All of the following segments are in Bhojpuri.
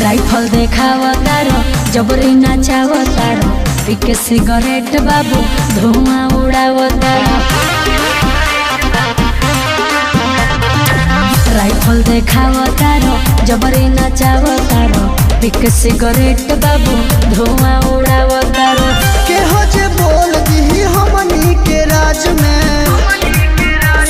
राइफल देखावतारो जबरी नाचावतारो पीके सिगरेट बाबू धुआं उड़ावतारो। राइफल देखावतारो जबरी नाचावतारो पीके सिगरेट बाबू धुआं उड़ावतारो। के हो जे बोल दी हमनी के राज में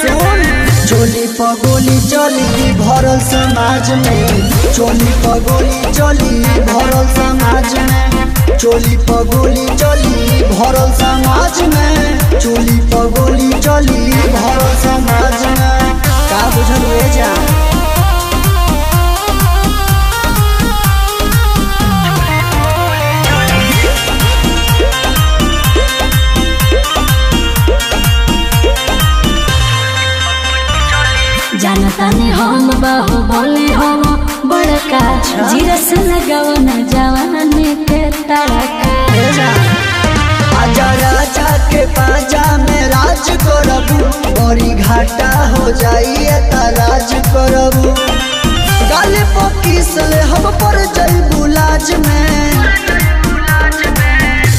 सुन चोली पगोली चली भरल समाज में, चोली पगोली चली भरल समाज में, चोली पगोली चली भरल समाज में, चोली पगोली चली भरल समाज में। का बुझल हुए जा जानतानी हम बाहु बोले हम बड़का जीरस लगाओ न जवानी के तड़का। आजा राजा के पाजा में राज करबू, बड़ी घाटा हो जाइए ता राज करबू। गाले पकीस ले हम पर जइबू लाज में,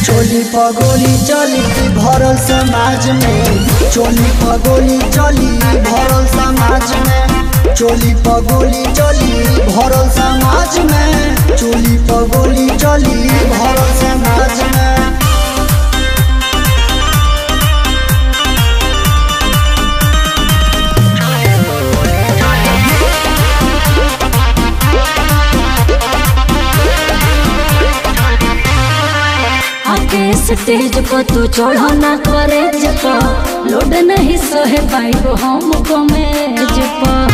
चोली पगोली चली भरल समाज में, चोली पगोली चली भरल समाज में, चोली पगोली चली भरल समाज में, चोली पगोली चली भरल समाज में। स्टेज पर तू चढ़ो ना कॉलेज पर, लोड नहीं सहे पाइबो हम कॉलेज पर।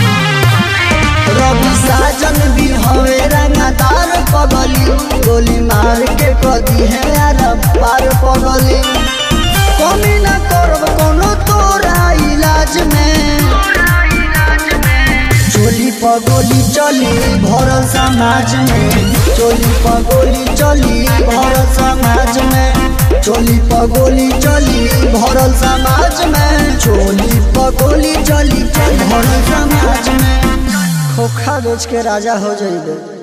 रवि साजन भी हवे रंगदार पगली, गोली मार के कदी है यार पार पगली। कमी न करब कोनो तोरा इलाज में, चोली पगोली चली भरल समाज में, चोली पगोली चली भरल समाज में, चोली पगोली चली भरल समाज में, चोली पगोली चली भरल समाज में। खोखा बेच के राजा हो जाइबे।